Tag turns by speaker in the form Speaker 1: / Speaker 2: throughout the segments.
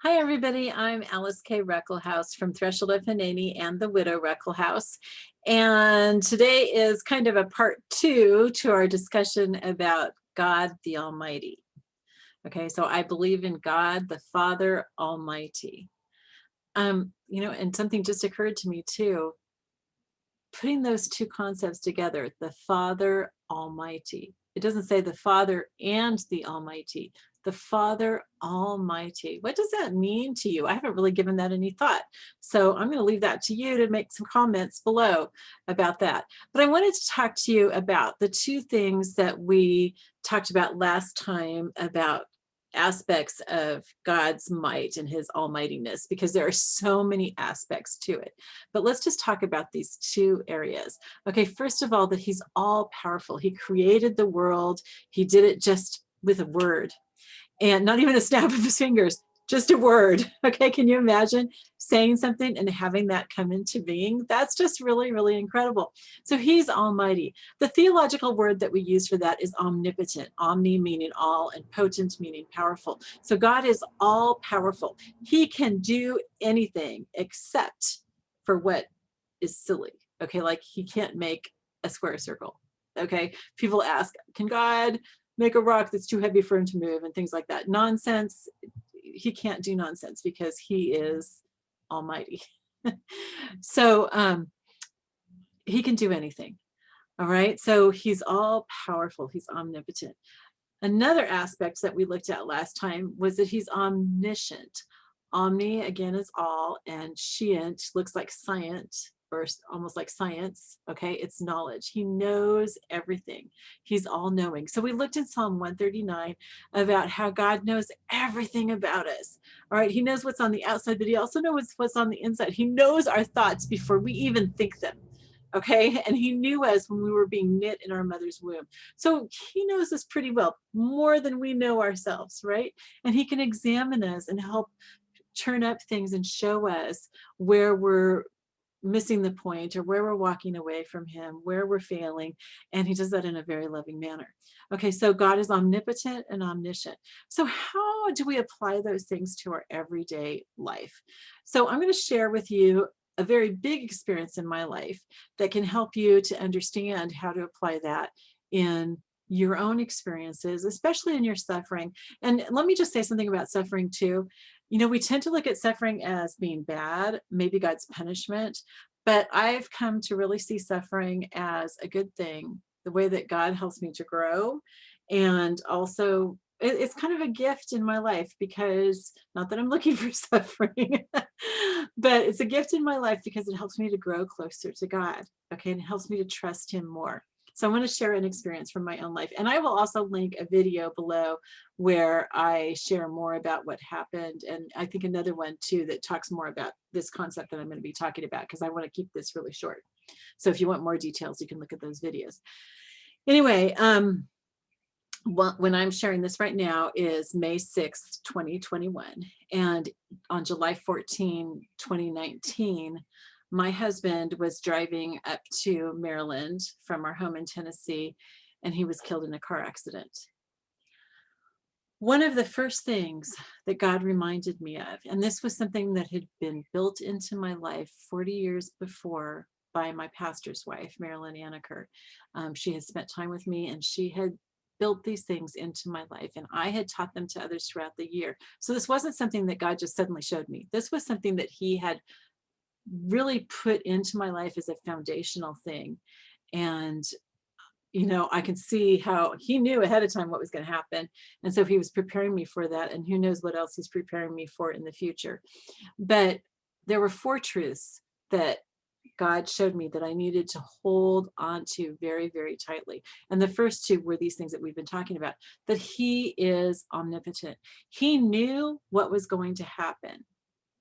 Speaker 1: Hi, everybody. I'm Alyce-Kay Reckelhaus from Threshold of Hanani and the Widow Reckelhaus. And today is kind of a part two to our discussion about God the Almighty. Okay, so I believe in God the Father Almighty. And something just occurred to me too, putting those two concepts together, the Father Almighty. It doesn't say the Father and the Almighty, the Father Almighty. What does that mean to you? I haven't really given that any thought. So I'm going to leave that to you to make some comments below about that. But I wanted to talk to you about the two things that we talked about last time about aspects of God's might and his almightiness, because there are so many aspects to it. But let's just talk about these two areas. Okay, first of all, that he's all powerful. He created the world. He did it just with a word, and not even a snap of his fingers, just a word. Okay, can you imagine saying something and having that come into being? That's just really, really incredible. So he's almighty. The theological word that we use for that is omnipotent, omni meaning all and potent meaning powerful. So God is all powerful. He can do anything except for what is silly. Okay, like he can't make a square circle. Okay, people ask, can God make a rock that's too heavy for him to move and things like that? Nonsense. He can't do nonsense because he is almighty. So he can do anything. All right, so he's all powerful. He's omnipotent. Another aspect that we looked at last time was that he's omniscient. Omni, again, is all, and scient looks like science, or almost like science. Okay, it's knowledge. He knows everything. He's all knowing. So we looked in Psalm 139 about how God knows everything about us. All right, he knows what's on the outside, but he also knows what's on the inside. He knows our thoughts before we even think them. Okay, and he knew us when we were being knit in our mother's womb. So he knows us pretty well, more than we know ourselves, right? And he can examine us and help turn up things and show us where we're missing the point, or where we're walking away from him, where we're failing. And he does that in a very loving manner. Okay, so God is omnipotent and omniscient. So how do we apply those things to our everyday life? So I'm going to share with you a very big experience in my life that can help you to understand how to apply that in your own experiences, especially in your suffering. And let me just say something about suffering too. You know, we tend to look at suffering as being bad, maybe God's punishment, but I've come to really see suffering as a good thing, the way that God helps me to grow. And also, it's kind of a gift in my life, because not that I'm looking for suffering, but it's a gift in my life because it helps me to grow closer to God. Okay, and it helps me to trust him more. So I'm going to share an experience from my own life. And I will also link a video below where I share more about what happened. And I think another one too that talks more about this concept that I'm going to be talking about, because I want to keep this really short. So if you want more details, you can look at those videos. Anyway, when I'm sharing this right now is May 6th, 2021. And on July 14, 2019, my husband was driving up to Maryland from our home in Tennessee, and he was killed in a car accident. One of the first things that God reminded me of, and this was something that had been built into my life 40 years before by my pastor's wife, Marilyn Anaker. She had spent time with me, and she had built these things into my life, and I had taught them to others throughout the year. So this wasn't something that God just suddenly showed me. This was something that he had really put into my life as a foundational thing. And I can see how he knew ahead of time what was going to happen. And so he was preparing me for that. And who knows what else he's preparing me for in the future. But there were four truths that God showed me that I needed to hold on to very, very tightly. And the first two were these things that we've been talking about, that he is omnipotent. He knew what was going to happen.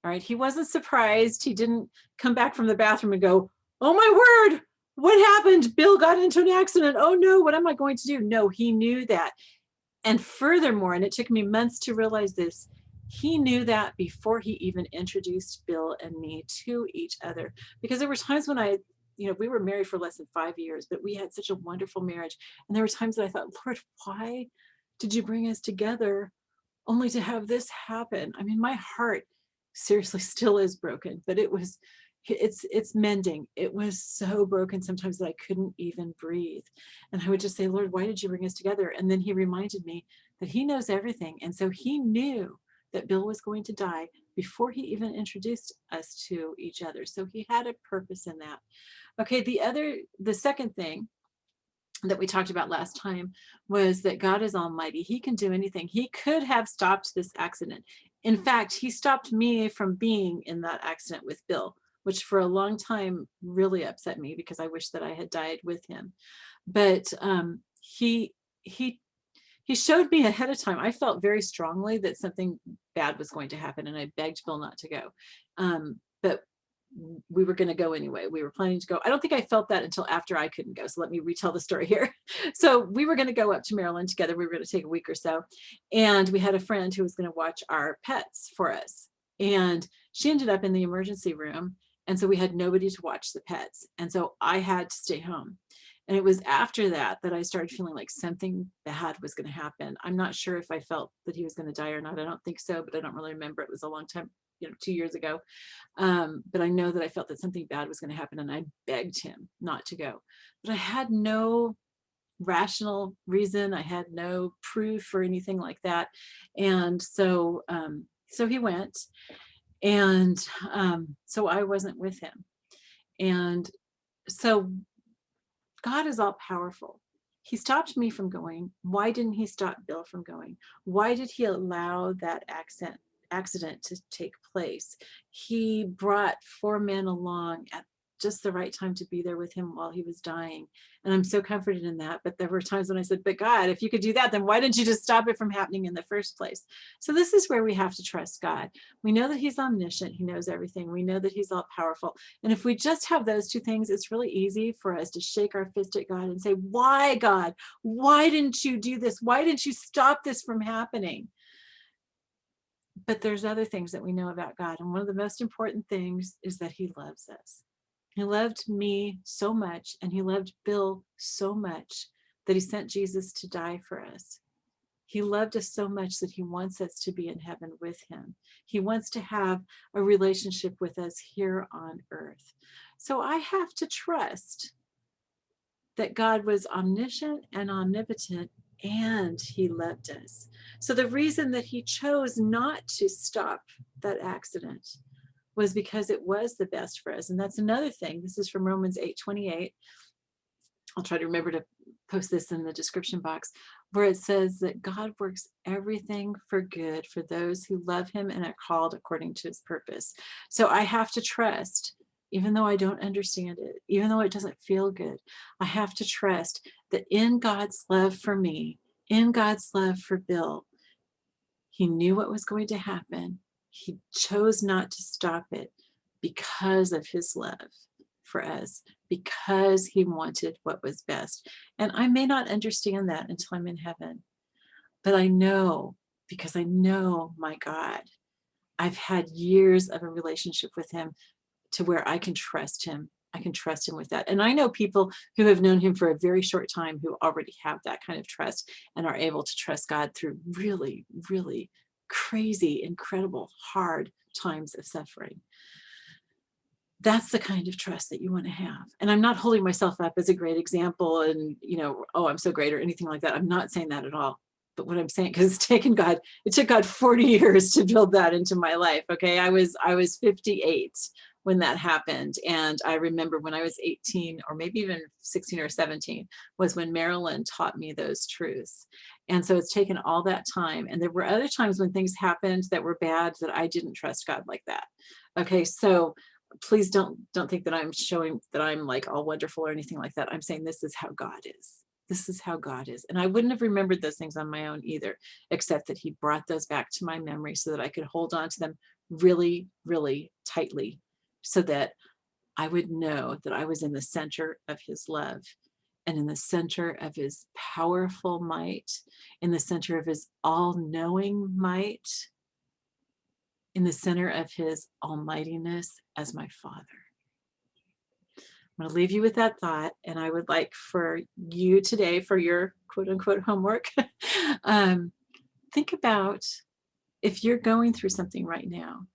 Speaker 1: All right. He wasn't surprised. He didn't come back from the bathroom and go, oh my word, what happened? Bill got into an accident. Oh no, what am I going to do? No, he knew that. And furthermore, and it took me months to realize this, he knew that before he even introduced Bill and me to each other. Because there were times when we were married for less than 5 years, but we had such a wonderful marriage. And there were times that I thought, Lord, why did you bring us together only to have this happen. I mean, my heart seriously still is broken, but it's mending. It was so broken sometimes that I couldn't even breathe. And I would just say, Lord, why did you bring us together? And then he reminded me that he knows everything. And so he knew that Bill was going to die before he even introduced us to each other. So he had a purpose in that. Okay, the second thing that we talked about last time was that God is almighty. He can do anything. He could have stopped this accident. In fact, he stopped me from being in that accident with Bill, which for a long time really upset me because I wish that I had died with him. But he showed me ahead of time. I felt very strongly that something bad was going to happen, and I begged Bill not to go. But we were going to go anyway. We were planning to go. I don't think I felt that until after I couldn't go. So let me retell the story here. So we were going to go up to Maryland together. We were going to take a week or so. And we had a friend who was going to watch our pets for us. And she ended up in the emergency room. And so we had nobody to watch the pets. And so I had to stay home. And it was after that that I started feeling like something bad was going to happen. I'm not sure if I felt that he was going to die or not. I don't think so, but I don't really remember. It was a long time, 2 years ago. But I know that I felt that something bad was going to happen, and I begged him not to go. But I had no rational reason. I had no proof or anything like that. And so he went, and so I wasn't with him. And so God is all powerful. He stopped me from going. Why didn't he stop Bill from going? Why did he allow that accident to take place? He brought 4 men along at just the right time to be there with him while he was dying. And I'm so comforted in that. But there were times when I said, but God, if you could do that, then why didn't you just stop it from happening in the first place? So this is where we have to trust God. We know that he's omniscient. He knows everything. We know that he's all powerful. And if we just have those two things, it's really easy for us to shake our fist at God and say, why, God? Why didn't you do this? Why didn't you stop this from happening? But there's other things that we know about God. And one of the most important things is that he loves us. He loved me so much, and he loved Bill so much that he sent Jesus to die for us. He loved us so much that he wants us to be in heaven with him. He wants to have a relationship with us here on earth. So I have to trust that God was omniscient and omnipotent, and he loved us. So the reason that he chose not to stop that accident was because it was the best for us. And that's another thing. This is from Romans 8:28. I'll try to remember to post this in the description box, where it says that God works everything for good for those who love him and are called according to his purpose. So I have to trust, even though I don't understand it, even though it doesn't feel good, I have to trust that in God's love for me, in God's love for Bill, he knew what was going to happen. He chose not to stop it because of his love for us, because he wanted what was best. And I may not understand that until I'm in heaven, but I know, because I know my God. I've had years of a relationship with him to where I can trust him. I can trust him with that. And I know people who have known him for a very short time who already have that kind of trust and are able to trust God through really, really crazy, incredible, hard times of suffering. That's the kind of trust that you want to have. And I'm not holding myself up as a great example and, oh, I'm so great or anything like that. I'm not saying that at all. But what I'm saying, because it took God 40 years to build that into my life. Okay. I was 58 when that happened. And I remember when I was 18 or maybe even 16 or 17 was when Marilyn taught me those truths. And so it's taken all that time. And there were other times when things happened that were bad that I didn't trust God like that. Okay. So please don't think that I'm showing that I'm like all wonderful or anything like that. I'm saying this is how God is. This is how God is. And I wouldn't have remembered those things on my own either, except that he brought those back to my memory so that I could hold on to them really, really tightly so that I would know that I was in the center of his love and in the center of his powerful might, in the center of his all-knowing might, in the center of his almightiness as my Father. I'm going to leave you with that thought, and I would like for you today, for your quote unquote homework, think about if you're going through something right now,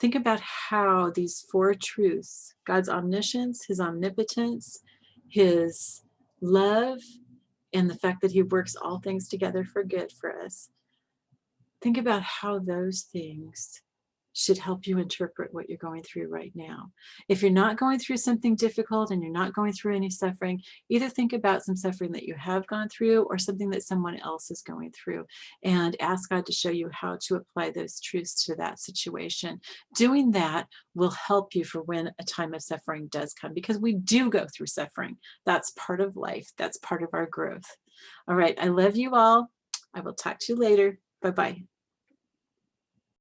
Speaker 1: think about how these four truths, God's omniscience, his omnipotence, his love, and the fact that he works all things together for good for us. Think about how those things should help you interpret what you're going through right now. If you're not going through something difficult and you're not going through any suffering, either think about some suffering that you have gone through or something that someone else is going through, and ask God to show you how to apply those truths to that situation. Doing that will help you for when a time of suffering does come, because we do go through suffering. That's part of life. That's part of our growth. All right. I love you all. I will talk to you later. Bye-bye.